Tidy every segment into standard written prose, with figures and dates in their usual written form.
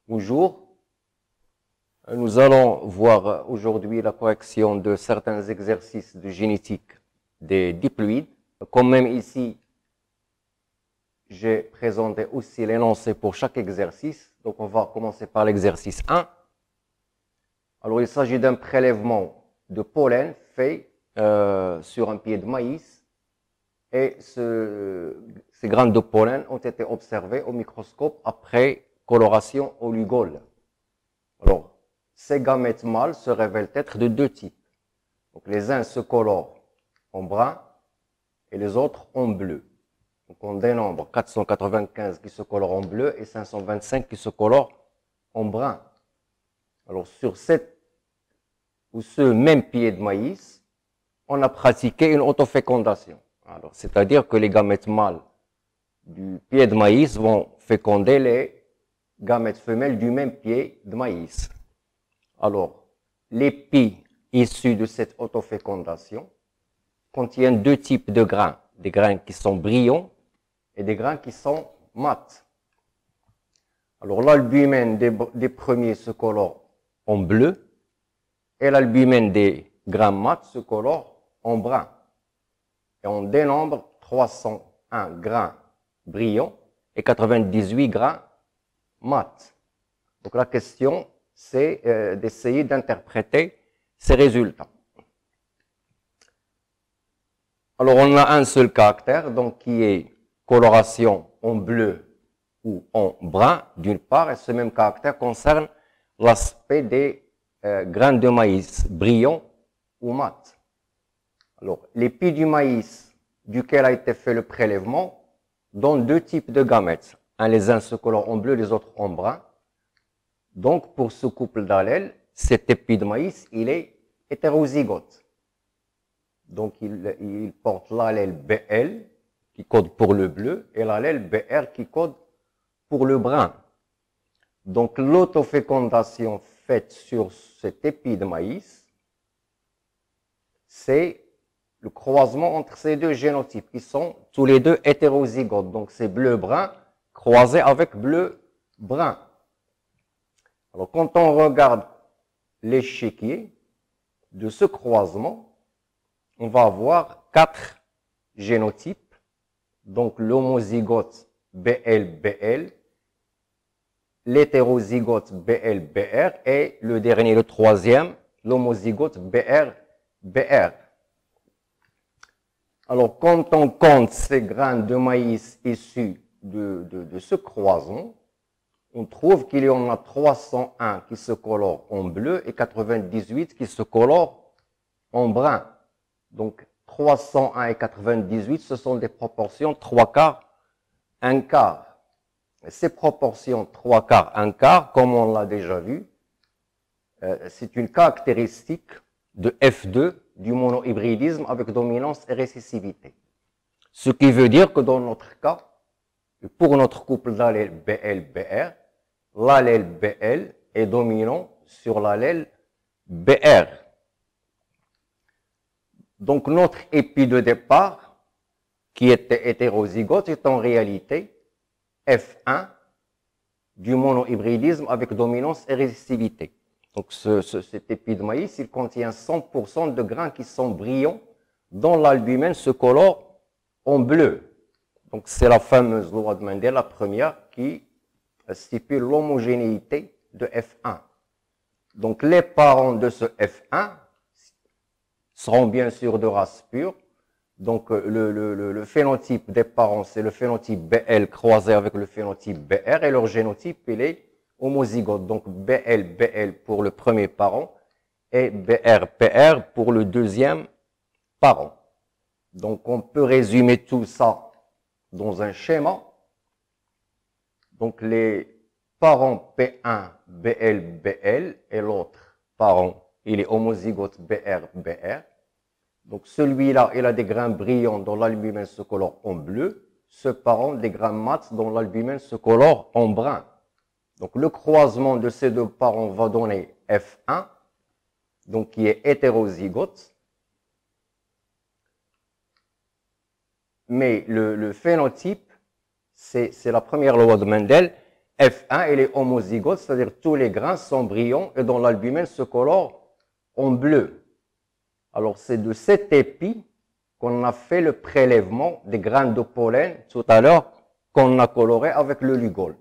Bonjour, nous allons voir aujourd'hui la correction de certains exercices de génétique des diploïdes. Comme même ici, j'ai présenté aussi l'énoncé pour chaque exercice. Donc on va commencer par l'exercice 1. Alors il s'agit d'un prélèvement de pollen fait sur un pied de maïs. Et ces grains de pollen ont été observés au microscope après coloration au Lugol. Alors, ces gamètes mâles se révèlent être de deux types. Donc, les uns se colorent en brun et les autres en bleu. Donc, on dénombre 495 qui se colorent en bleu et 525 qui se colorent en brun. Alors, sur cette ou ce même pied de maïs, on a pratiqué une autofécondation. Alors, c'est-à-dire que les gamètes mâles du pied de maïs vont féconder les gamètes femelles du même pied de maïs. Alors, les pis issus de cette autofécondation contiennent deux types de grains. Des grains qui sont brillants et des grains qui sont mats. Alors, l'albumène des premiers se colore en bleu et l'albumène des grains mats se colore en brun. Et on dénombre 301 grains brillants et 98 grains mat. Donc, la question, c'est d'essayer d'interpréter ces résultats. Alors, on a un seul caractère, donc qui est coloration en bleu ou en brun, d'une part, et ce même caractère concerne l'aspect des grains de maïs brillants ou mat. Alors, les pis du maïs duquel a été fait le prélèvement donnent deux types de gamètes. Les uns se colorent en bleu, les autres en brun. Donc, pour ce couple d'allèles, cet épi de maïs, il est hétérozygote. Donc, il porte l'allèle BL, qui code pour le bleu, et l'allèle BR, qui code pour le brun. Donc, l'autofécondation faite sur cet épi de maïs, c'est le croisement entre ces deux génotypes, qui sont tous les deux hétérozygotes. Donc, c'est bleu-brun croisé avec bleu-brun. Alors, quand on regarde l'échiquier de ce croisement, on va avoir 4 génotypes. Donc, l'homozygote BL-BL, l'hétérozygote BL-BR et le dernier, le troisième, l'homozygote BR-BR. Alors, quand on compte ces grains de maïs issus de ce croisement, on trouve qu'il y en a 301 qui se colorent en bleu et 98 qui se colorent en brun. Donc, 301 et 98, ce sont des proportions 3 quarts, 1 quart. Et ces proportions 3 quarts, 1 quart, comme on l'a déjà vu, c'est une caractéristique de F2 du monohybridisme avec dominance et récessivité. Ce qui veut dire que dans notre cas, pour notre couple d'allèles BL-BR, l'allèle BL est dominant sur l'allèle BR. Donc, notre épi de départ, qui était hétérozygote, est en réalité F1 du monohybridisme avec dominance et récessivité. Donc, cet épi de maïs, il contient 100% de grains qui sont brillants, dont l'albumène se colore en bleu. Donc, c'est la fameuse loi de Mendel, la première, qui stipule l'homogénéité de F1. Donc, les parents de ce F1 seront bien sûr de race pure. Donc, le phénotype des parents, c'est le phénotype BL croisé avec le phénotype BR, et leur génotype, il est homozygote. Donc, BL pour le premier parent et BR pour le deuxième parent. Donc, on peut résumer tout ça dans un schéma. Donc, les parents P1, BL et l'autre parent, il est homozygote BR. Donc, celui-là, il a des grains brillants dont l'albumène se colore en bleu. Ce parent, des grains mats dont l'albumène se colore en brun. Donc, le croisement de ces deux parents va donner F1, donc qui est hétérozygote. Mais le phénotype, c'est la première loi de Mendel, F1, il est homozygote, c'est-à-dire tous les grains sont brillants et dont l'albumine se colore en bleu. Alors, c'est de cet épi qu'on a fait le prélèvement des grains de pollen tout à l'heure qu'on a coloré avec le Lugol.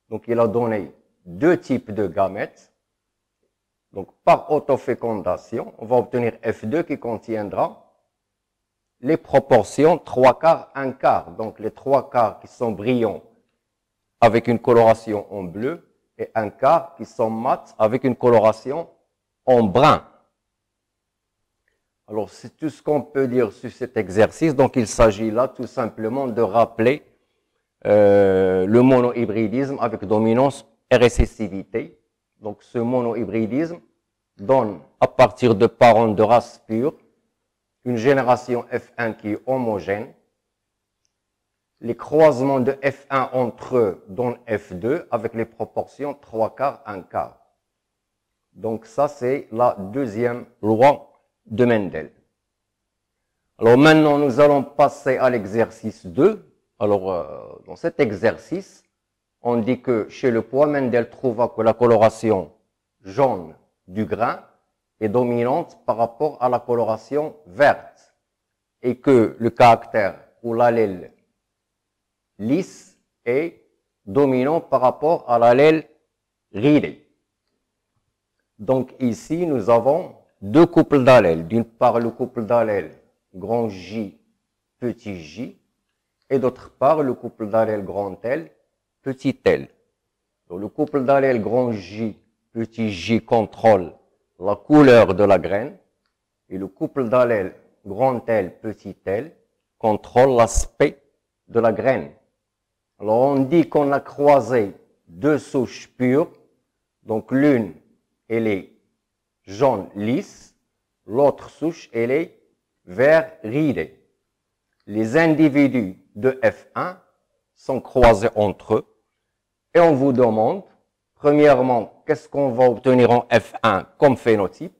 Donc, il a donné deux types de gamètes. Donc, par autofécondation, on va obtenir F2 qui contiendra les proportions 3 quarts, 1 quart. Donc, les 3 quarts qui sont brillants avec une coloration en bleu et 1 quart qui sont mat avec une coloration en brun. Alors, c'est tout ce qu'on peut dire sur cet exercice. Donc, il s'agit là tout simplement de rappeler le monohybridisme avec dominance et récessivité. Donc, ce monohybridisme donne, à partir de parents de race pure, une génération F1 qui est homogène. Les croisements de F1 entre eux donnent F2 avec les proportions 3 quarts, 1 quart. Donc, ça, c'est la deuxième loi de Mendel. Alors, maintenant, nous allons passer à l'exercice 2. Alors, dans cet exercice, on dit que chez le pois, Mendel trouva que la coloration jaune du grain est dominante par rapport à la coloration verte et que le caractère ou l'allèle lisse est dominant par rapport à l'allèle ridé. Donc ici, nous avons deux couples d'allèles. D'une part, le couple d'allèles grand J, petit j, et d'autre part, le couple d'allèles grand L, petit l. Donc, le couple d'allèles grand J, petit j contrôle la couleur de la graine, et le couple d'allèles grand L, petit l contrôle l'aspect de la graine. Alors, on dit qu'on a croisé deux souches pures, donc l'une, elle est jaune lisse, l'autre souche, elle est vert ridé. Les individus de F1 sont croisés entre eux et on vous demande, premièrement, qu'est-ce qu'on va obtenir en F1 comme phénotype.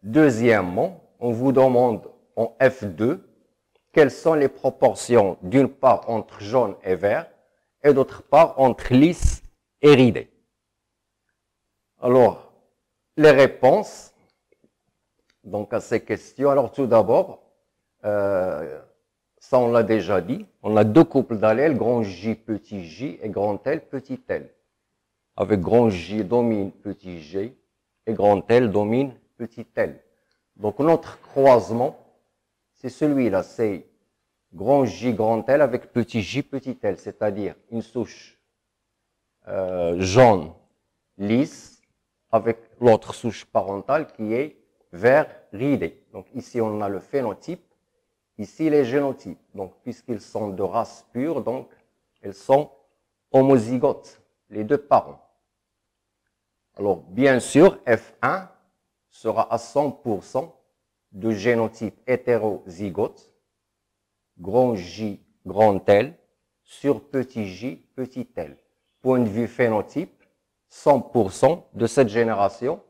Deuxièmement, on vous demande en F2 quelles sont les proportions d'une part entre jaune et vert et d'autre part entre lisse et ridé. Alors, les réponses donc à ces questions. Alors tout d'abord, ça on l'a déjà dit, on a deux couples d'allèles, grand J, petit j et grand L, petit l. Avec grand J domine petit g et grand L domine petit l. Donc notre croisement, c'est celui-là, c'est grand J, grand L avec petit j, petit l, c'est-à-dire une souche jaune lisse avec l'autre souche parentale qui est vert ridé. Donc ici on a le phénotype, ici les génotypes. Donc puisqu'ils sont de race pure, donc elles sont homozygotes, les deux parents. Alors bien sûr, F1 sera à 100% de génotype hétérozygote, grand J, grand L, sur petit j, petit l. Point de vue phénotype, 100% de cette génération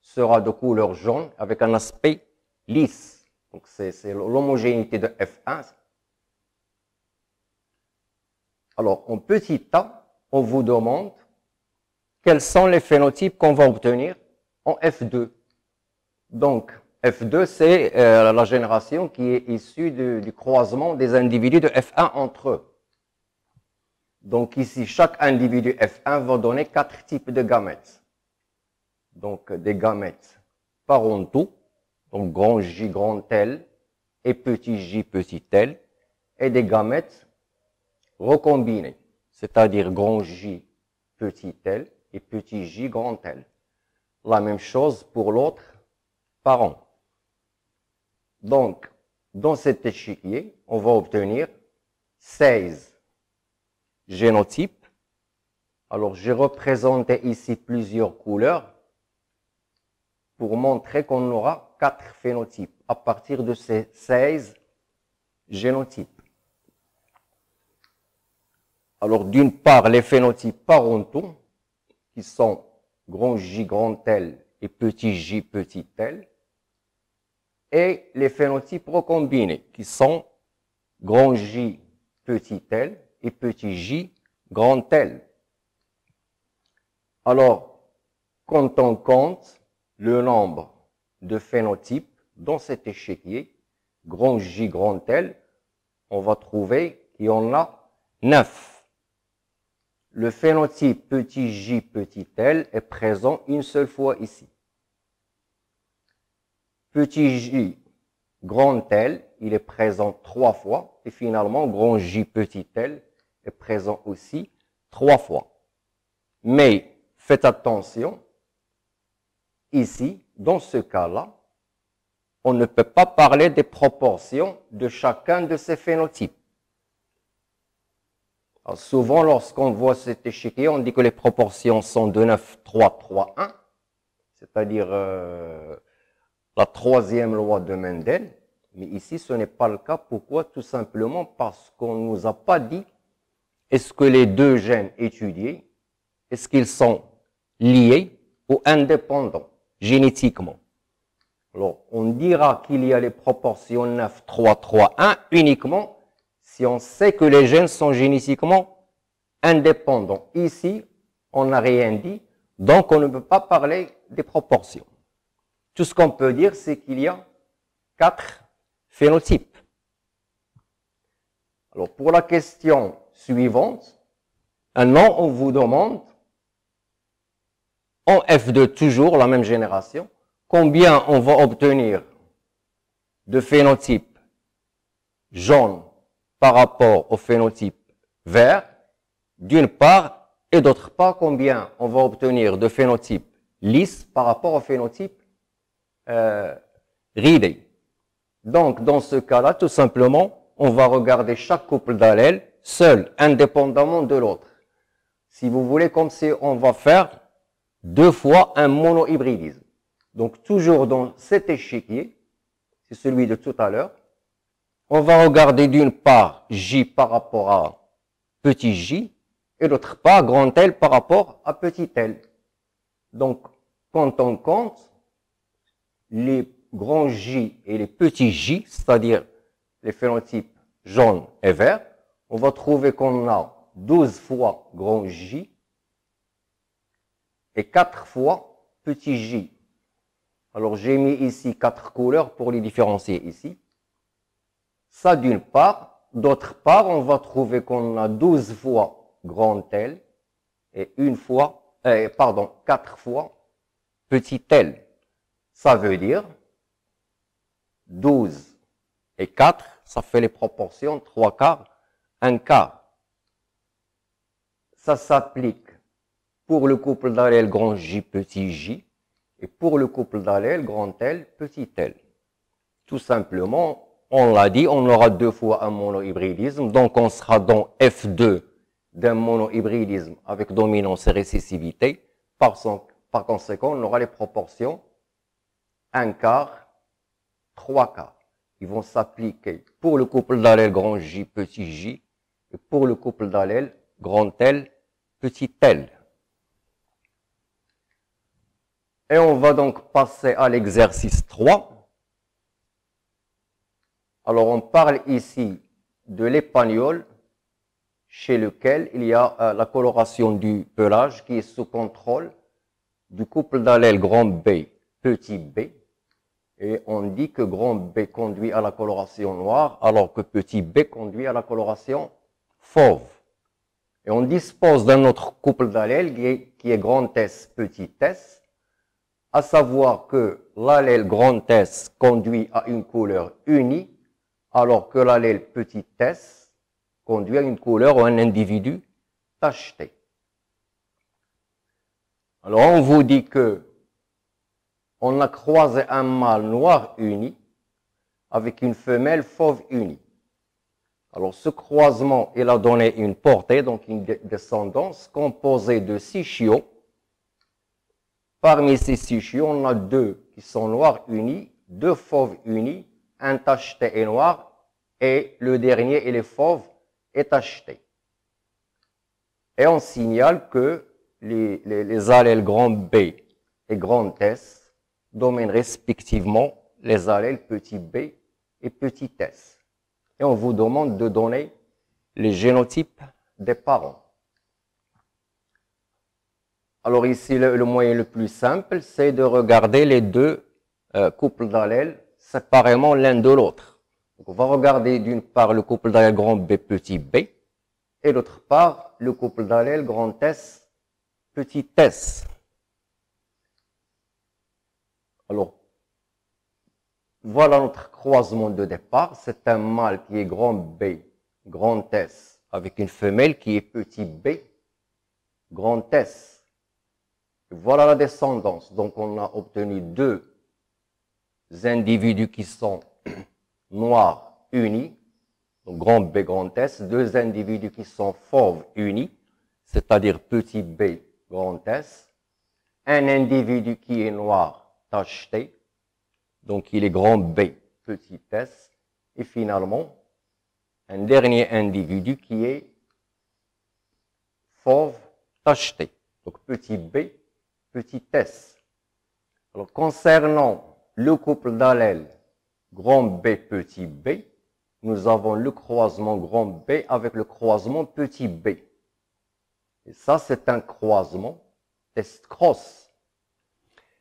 sera de couleur jaune avec un aspect lisse. Donc c'est l'homogénéité de F1. Alors en petit a, on vous demande quels sont les phénotypes qu'on va obtenir en F2. Donc F2, c'est la génération qui est issue du croisement des individus de F1 entre eux. Donc ici, chaque individu F1 va donner 4 types de gamètes. Donc des gamètes parentaux, donc grand J, grand L et petit j, petit l, et des gamètes recombinés, c'est-à-dire grand J, petit l et petit j, grand L. La même chose pour l'autre parent. Donc, dans cet échiquier, on va obtenir 16 génotypes. Alors, j'ai représenté ici plusieurs couleurs pour montrer qu'on aura 4 phénotypes à partir de ces 16 génotypes. Alors, d'une part, les phénotypes parentaux, qui sont grand J, grand L et petit j, petit l, et les phénotypes recombinés, qui sont grand J, petit l et petit j, grand L. Alors, quand on compte le nombre de phénotypes dans cet échiquier, grand J, grand L, on va trouver qu'il y en a 9. Le phénotype petit j, petit l est présent une seule fois ici. Petit j, grand L, il est présent 3 fois. Et finalement, grand J, petit l est présent aussi 3 fois. Mais faites attention, ici, dans ce cas-là, on ne peut pas parler des proportions de chacun de ces phénotypes. Alors souvent, lorsqu'on voit cet échiquier, on dit que les proportions sont de 9, 3, 3, 1, c'est-à-dire la troisième loi de Mendel. Mais ici, ce n'est pas le cas. Pourquoi? Tout simplement parce qu'on ne nous a pas dit est-ce que les deux gènes étudiés, est-ce qu'ils sont liés ou indépendants génétiquement? Alors, on dira qu'il y a les proportions 9, 3, 3, 1 uniquement si on sait que les gènes sont génétiquement indépendants. Ici, on n'a rien dit, donc on ne peut pas parler des proportions. Tout ce qu'on peut dire, c'est qu'il y a 4 phénotypes. Alors, pour la question suivante, maintenant, on vous demande, en F2, toujours la même génération, combien on va obtenir de phénotypes jaunes par rapport au phénotype vert, d'une part, et d'autre part, combien on va obtenir de phénotypes lisses par rapport au phénotype ridé. Donc, dans ce cas-là, tout simplement, on va regarder chaque couple d'allèles seul, indépendamment de l'autre. Si vous voulez, comme si on va faire 2 fois un monohybridisme. Donc, toujours dans cet échiquier, c'est celui de tout à l'heure, on va regarder d'une part J par rapport à petit j, et d'autre part grand L par rapport à petit l. Donc, quand on compte les grands J et les petits j, c'est-à-dire les phénotypes jaune et vert, on va trouver qu'on a 12 fois grand J et 4 fois petit j. Alors, j'ai mis ici 4 couleurs pour les différencier ici. Ça d'une part. D'autre part, on va trouver qu'on a 12 fois grand L et 4 fois petit l. Ça veut dire 12 et 4, ça fait les proportions 3 quarts, 1 quart. Ça s'applique pour le couple d'allèles grand J, petit j, et pour le couple d'allèles grand L, petit l. Tout simplement, on l'a dit, on aura 2 fois un monohybridisme, donc on sera dans F2 d'un monohybridisme avec dominance et récessivité. Par conséquent, on aura les proportions 1 quart, 3 quarts. Ils vont s'appliquer pour le couple d'allèles grand J, petit j, et pour le couple d'allèles grand L, petit l. Et on va donc passer à l'exercice 3. Alors, on parle ici de l'épagnole chez lequel il y a la coloration du pelage qui est sous contrôle du couple d'allèles grand B, petit b. Et on dit que grand B conduit à la coloration noire alors que petit b conduit à la coloration fauve. Et on dispose d'un autre couple d'allèles qui est grand S, petit s, à savoir que l'allèle grand S conduit à une couleur unie, alors que l'allèle petit s conduit à une couleur ou un individu tacheté. Alors on vous dit que on a croisé un mâle noir uni avec une femelle fauve unie. Alors ce croisement, il a donné une portée, donc une descendance composée de 6 chiots. Parmi ces 6 chiots, on a 2 qui sont noirs unis, 2 fauves unis, un tacheté et noir, et le dernier, il est fauve et tacheté. Et on signale que les allèles grand B et grand S dominent respectivement les allèles petit b et petit s. Et on vous demande de donner les génotypes des parents. Alors ici, le moyen le plus simple, c'est de regarder les deux couples d'allèles séparément l'un de l'autre. Donc on va regarder d'une part le couple d'allèles grand B petit b, et d'autre part le couple d'allèles grand S petit s. Alors, voilà notre croisement de départ. C'est un mâle qui est grand B, grand S, avec une femelle qui est petit b, grand S. Voilà la descendance. Donc, on a obtenu deux individus qui sont noirs unis, donc grand B, grand S, deux individus qui sont fauves unis, c'est-à-dire petit b, grand S, un individu qui est noir tacheté, donc il est grand B, petit s, et finalement, un dernier individu qui est fauve tacheté, donc petit b, petit s. Alors, concernant le couple d'allèles grand B, petit b, nous avons le croisement grand B avec le croisement petit b. Et ça, c'est un croisement test-cross.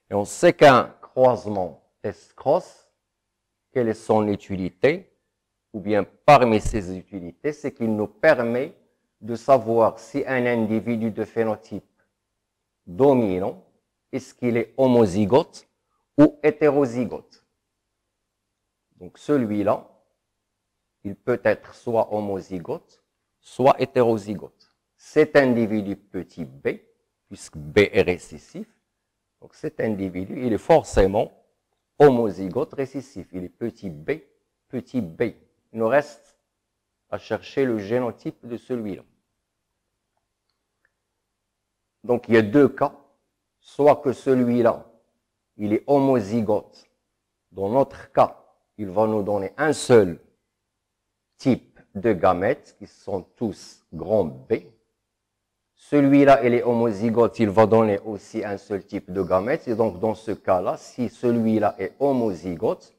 Et on sait qu'un croisement test-cross, quelle est son utilité? Ou bien parmi ses utilités, c'est qu'il nous permet de savoir si un individu de phénotype dominant, est-ce qu'il est homozygote ou hétérozygote. Donc celui-là, il peut être soit homozygote, soit hétérozygote. Cet individu petit b, puisque b est récessif, donc cet individu, il est forcément homozygote récessif. Il est petit b, petit b. Il nous reste à chercher le génotype de celui-là. Donc il y a deux cas. Soit que celui-là, il est homozygote. Dans notre cas, il va nous donner un seul type de gamètes qui sont tous grand B. Celui-là, il est homozygote, il va donner aussi un seul type de gamètes. Et donc, dans ce cas-là, si celui-là est homozygote,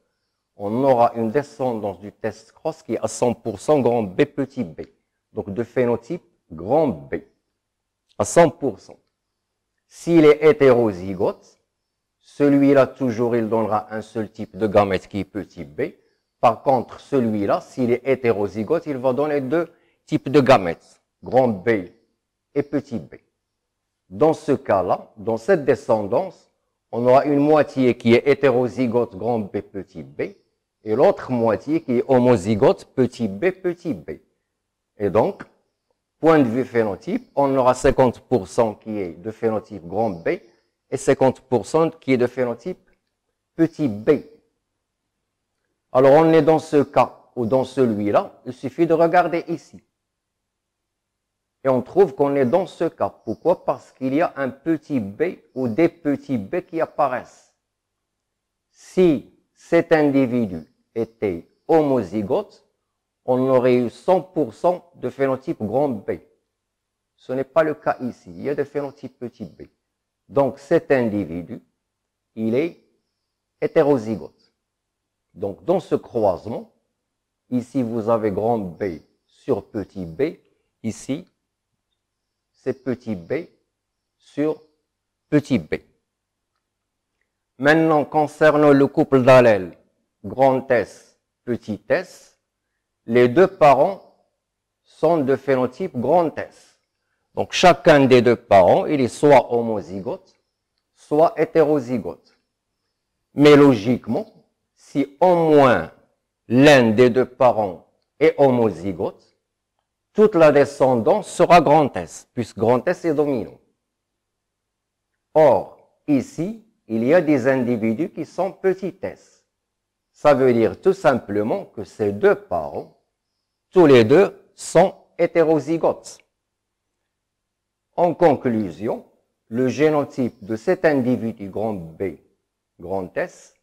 on aura une descendance du test cross qui est à 100% grand B petit b. Donc, de phénotype grand B. À 100%. S'il est hétérozygote, celui-là, toujours, il donnera un seul type de gamète qui est petit b. Par contre, celui-là, s'il est hétérozygote, il va donner deux types de gamètes, grand B et petit b. Dans ce cas-là, dans cette descendance, on aura une moitié qui est hétérozygote, grand B, petit b, et l'autre moitié qui est homozygote, petit b, petit b. Et donc, point de vue phénotype, on aura 50% qui est de phénotype grand B et 50% qui est de phénotype petit b. Alors, on est dans ce cas ou dans celui-là, il suffit de regarder ici. Et on trouve qu'on est dans ce cas. Pourquoi? Parce qu'il y a un petit b ou des petits b qui apparaissent. Si cet individu était homozygote, on aurait eu 100% de phénotype grand B. Ce n'est pas le cas ici. Il y a des phénotypes petit b. Donc cet individu, il est hétérozygote. Donc dans ce croisement, ici vous avez grand B sur petit b. Ici, c'est petit b sur petit b. Maintenant, concernant le couple d'allèles grand S, petit s, les deux parents sont de phénotype grand S. Donc, chacun des deux parents, il est soit homozygote, soit hétérozygote. Mais logiquement, si au moins l'un des deux parents est homozygote, toute la descendance sera grand S, puisque grand S est dominant. Or, ici, il y a des individus qui sont petit s. Ça veut dire tout simplement que ces deux parents, tous les deux, sont hétérozygotes. En conclusion, le génotype de cet individu grand B, grand S,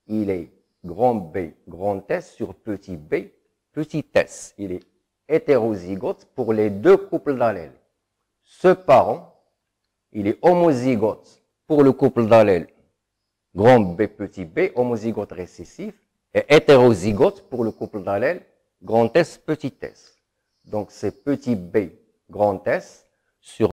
il est grand B, grand S sur petit b, petit s. Il est hétérozygote pour les deux couples d'allèles. Ce parent, il est homozygote pour le couple d'allèles grand B, petit b, homozygote récessif, et hétérozygote pour le couple d'allèles grand S, petit s. Donc c'est petit b, grand S sur